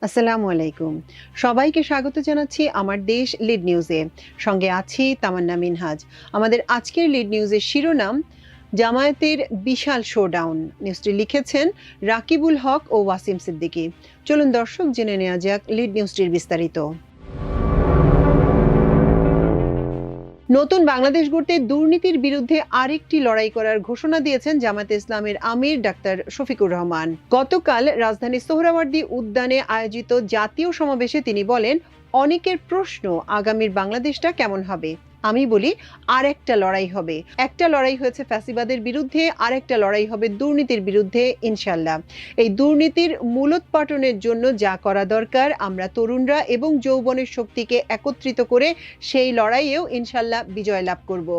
আসসালামু আলাইকুম। সবাইকে স্বাগত জানাচ্ছি আমার দেশ লিড নিউজে। সঙ্গে আছি তামান্না মিনহাজ। আমাদের আজকের লিড নিউজের শিরোনাম জামায়াতের বিশাল শোডাউন। নিউজটি লিখেছেন রাকিবুল হক ও ওয়াসিম সিদ্দিকী। চলুন দর্শক জেনে নেওয়া যাক লিড নিউজটির বিস্তারিত। নতুন বাংলাদেশ গড়তে দুর্নীতির বিরুদ্ধে আরেকটি লড়াই করার ঘোষণা দিয়েছেন জামায়াতে ইসলামের আমির ডাক্তার শফিকুর রহমান। গতকাল রাজধানীর সোহরাওয়ার্দী উদ্যানে আয়োজিত জাতীয় সমাবেশে তিনি বলেন, অনেকের প্রশ্ন আগামীর বাংলাদেশটা কেমন হবে। আমি বলি আর একটা লড়াই হবে। একটা লড়াই হয়েছে ফ্যাসিবাদের বিরুদ্ধে, আর একটা লড়াই হবে দুর্নীতির বিরুদ্ধে ইনশাল্লাহ। এই দুর্নীতির মূলোৎপাটনের জন্য যা করা দরকার, আমরা তরুণরা এবং যৌবনের শক্তিকে একত্রিত করে সেই লড়াইয়েও ইনশাল্লাহ বিজয় লাভ করব।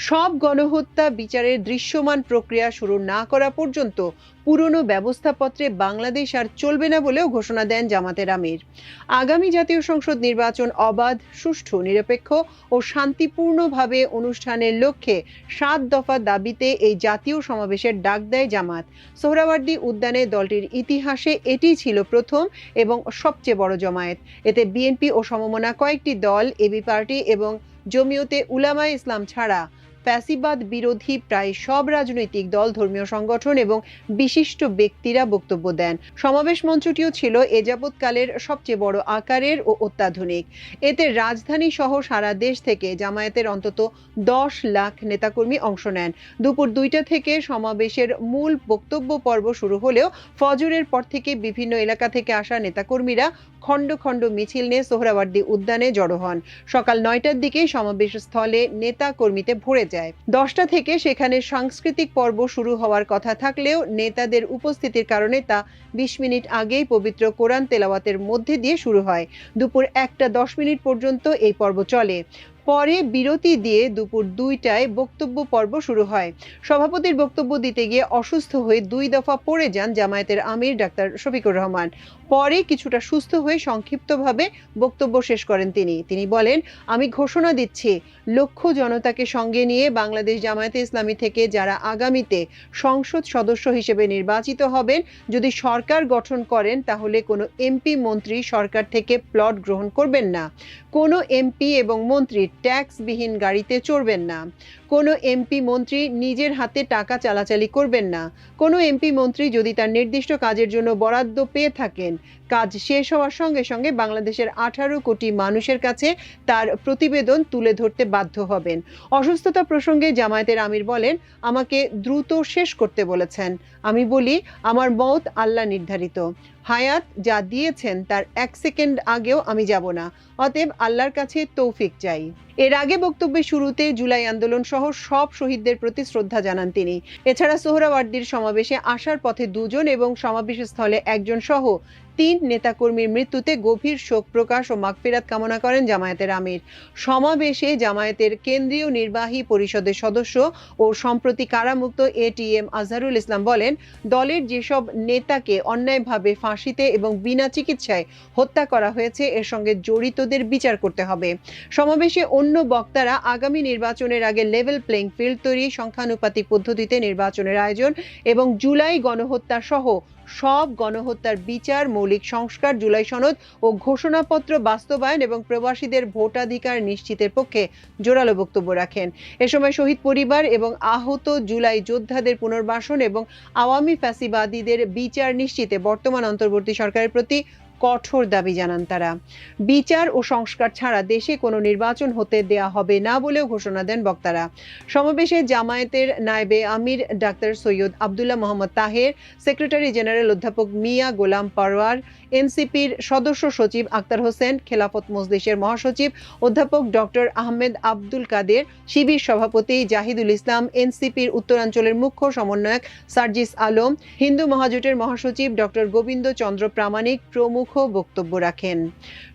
সব গণহত্যা বিচারের দৃশ্যমান প্রক্রিয়া শুরু না করা পর্যন্ত পুরনো ব্যবস্থাপত্রে বাংলাদেশ আর চলবে না বলেও ঘোষণা দেন জামাতের আমির। আগামী জাতীয় সংসদ নির্বাচন অবাধ, সুষ্ঠু, নিরপেক্ষ ও শান্তিপূর্ণভাবে অনুষ্ঠানের লক্ষ্যে ৭ দফা দাবিতে এই জাতীয় সমাবেশের ডাক দেয় জামাত। সোহরাওয়ার্দী উদ্যানে দলটির ইতিহাসে এটিই ছিল প্রথম এবং সবচেয়ে বড় জমায়েত। এতে বিএনপি ও সমমনা কয়েকটি দল, এবি পার্টি এবং জমিয়তে উলামায়ে ইসলাম ছাড়া ফ্যাসিবাদ বিরোধী প্রায় সব রাজনৈতিক দল, ধর্মীয় সংগঠন এবং বিশিষ্ট ব্যক্তিরা বক্তব্য দেন। সমাবেশ মঞ্চটিও ছিল এ যাবৎকালের সবচেয়ে বড় আকারের ও অত্যাধুনিক। এতে রাজধানী সহ সারা দেশ থেকে জামায়াতের অন্তত ১০ লাখ নেতাকর্মী অংশ নেন। দুপুর ২টা থেকে সমাবেশের মূল বক্তব্য পর্ব শুরু হলেও ফজরের পর থেকে বিভিন্ন এলাকা থেকে আসা নেতাকর্মীরা খণ্ড খণ্ড মিছিল নিয়ে সোহরাওয়ার্দী উদ্যানে জড়ো হন। সকাল ৯টার দিকে সমাবেশ স্থলে নেতা কর্মীতে ভরে যায়। ১০টা থেকে সেখানে সাংস্কৃতিক পর্ব শুরু হওয়ার কথা থাকলেও নেতাদের উপস্থিতির কারণে তা ২০ মিনিট আগেই পবিত্র কোরআন তেলাওয়াতের মধ্যে দিয়ে শুরু হয়। দুপুর ১টা ১০ পর্যন্ত এই পর্ব চলে। পরে বিরতি দিয়ে দুপুর ২টায় বক্তব্য পর্ব শুরু হয়। সভাপতির বক্তব্য দিতে গিয়ে অসুস্থ হয়ে ২ দফা পড়ে যান জামায়াতের আমির ডাক্তার শফিকুর রহমান। পরে কিছুটা সুস্থ হয়ে সংক্ষিপ্তভাবে বক্তব্য শেষ করেন তিনি বলেন, আমি ঘোষণা দিচ্ছি, লক্ষ জনতাকে সঙ্গে নিয়ে বাংলাদেশ জামায়াতে ইসলামী থেকে যারা আগামীতে সংসদ সদস্য হিসেবে নির্বাচিত হবেন, যদি সরকার গঠন করেন তাহলে কোনো এমপি মন্ত্রী সরকার থেকে প্লট গ্রহণ করবেন না। কোনো এমপি এবং মন্ত্রী ট্যাক্সবিহীন গাড়িতে চড়বেন না। কোনো এমপি মন্ত্রী নিজের হাতে টাকা চালাচালি করবেন না। কোনো এমপি মন্ত্রী যদি তার নির্দিষ্ট কাজের জন্য বরাদ্দ পেয়ে থাকেন, কাজ শেষ হওয়ার সঙ্গে সঙ্গে বাংলাদেশের ১৮ কোটি মানুষের কাছে তার প্রতিবেদন তুলে ধরতে বাধ্য হবেন। অসুস্থতা প্রসঙ্গে জামায়াতের আমির বলেন, আমাকে দ্রুত শেষ করতে বলেছেন। আমি বলি, আমার মওত আল্লাহ নির্ধারিত। হায়াত যা দিয়েছেন তার ১ সেকেন্ড আগেও আমি যাব না। অতএব আল্লাহর কাছে তৌফিক চাই। এর আগে বক্তব্যের শুরুতে জুলাই আন্দোলন সহ সব শহীদদের প্রতি শ্রদ্ধা জানান তিনি। এছাড়া সোহরাওয়ার্দীর সমাবেশে আসার পথে ২ জন এবং সমাবেশ স্থলে ১ জন সহ ৩ নেতাকর্মীর মৃত্যুতে গভীর শোক প্রকাশ ও মাগফিরাত কামনা করেন জামায়াতের আমির। সমাবেশে জামায়াতের কেন্দ্রীয় নির্বাহী পরিষদের সদস্য ও সম্প্রতি কারামুক্ত এটিএম আজহারুল ইসলাম বলেন, দলের যেসব নেতাকে অন্যায়ভাবে ফাঁসিতে এবং বিনা চিকিৎসায় হত্যা করা হয়েছে, এর সঙ্গে জড়িতদের বিচার করতে হবে। সমাবেশে অন্য বক্তারা আগামী নির্বাচনের আগে লেভেল প্লেইং ফিল্ড তৈরি, সংখ্যানুপাতিক পদ্ধতিতে নির্বাচনের আয়োজন এবং জুলাই গণহত্যা সহ সব গণহত্যার বিচার, মৌলিক সংস্কার, জুলাই সনদ ও ঘোষণাপত্র বাস্তবায়ন এবং প্রবাসীদের ভোটাধিকার নিশ্চিতের পক্ষে জোরালো বক্তব্য রাখেন। এ সময় শহীদ পরিবার এবং আহত জুলাই যোদ্ধাদের পুনর্বাসন এবং আওয়ামী ফ্যাসিবাদীদের বিচার নিশ্চিতে বর্তমান অন্তর্বর্তী সরকারের প্রতি কঠোর দাবি জানান তারা। বিচার ও সংস্কার ছাড়া দেশে কোনো নির্বাচন হতে দেয়া হবে না বলেও ঘোষণা দেন বক্তারা। সমাবেশে জামায়াতের নায়েবে আমির doctor Syed Abdullah Mohammad Taher, secretary general অধ্যাপক মিয়া গোলাম পারওয়ার, এনসিপির সদস্য সচিব আক্তার হোসেন, খেলাফত মজলিসের মহাসচিব অধ্যাপক ডক্টর আহমেদ আব্দুল কাদের, শিবির সভাপতি জাহিদুল ইসলাম, এনসিপির উত্তরাঞ্চলের মুখ্য সমন্বয়ক সার্জিস আলম, হিন্দু মহাজোটের মহাসচিব ডক্টর গোবিন্দ চন্দ্র প্রামাণিক প্রমুখ বক্তব্য রাখেন।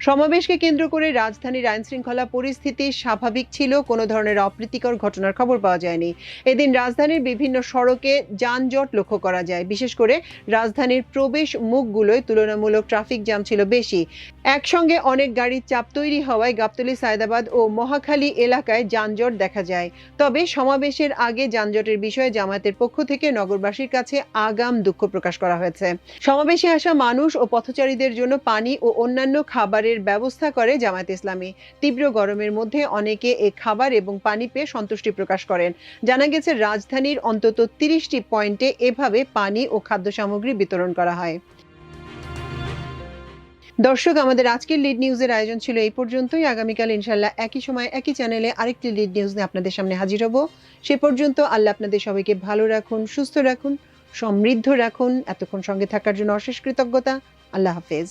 সমাবেশকে কেন্দ্র করে রাজধানীর আইনশৃঙ্খলা পরিস্থিতি স্বাভাবিক ছিল, কোনো ধরনের অপ্রীতিকর ঘটনার খবর পাওয়া যায়নি। এদিন রাজধানীর বিভিন্ন সড়কে যানজট লক্ষ্য করা যায়। বিশেষ করে রাজধানীর প্রবেশ মুখগুলোয় তুলনামূলক ট্রাফিক জ্যাম ছিল বেশি। একসঙ্গে অনেক গাড়ির চাপ তৈরি হওয়ায় গাবতলী, সায়েদাবাদ ও মহাখালী এলাকায় যানজট দেখা যায়। তবে সমাবেশের আগে যানজটের বিষয়ে জামায়াতের পক্ষ থেকে নগরবাসীর কাছে আগাম দুঃখ প্রকাশ করা হয়েছে। সমাবেশে আসা মানুষ ও পথচারীদের জন্য জন্য পানি ও অন্যান্য খাবারের ব্যবস্থা করে জামায়াতে ইসলামী। তীব্র গরমের মধ্যে অনেকে এ খাবার এবং পানি পেয়ে সন্তুষ্টি প্রকাশ করেন। জানা গেছে রাজধানীর অন্তত ৩০টি পয়েন্টে এভাবে পানি ও খাদ্য সামগ্রী বিতরণ করা হয়। দর্শক, আমাদের আজকের লিড নিউজের আয়োজন ছিল এই পর্যন্তই। আগামীকাল ইনশাল্লাহ একই সময় একই চ্যানেলে আরেকটি লিড নিউজ নিয়ে আপনাদের সামনে হাজির হব। সে পর্যন্ত আল্লাহ আপনাদের সবাইকে ভালো রাখুন, সুস্থ রাখুন, সমৃদ্ধ রাখুন। এতক্ষণ সঙ্গে থাকার জন্য অশেষ কৃতজ্ঞতা। আল্লাহ হাফেজ।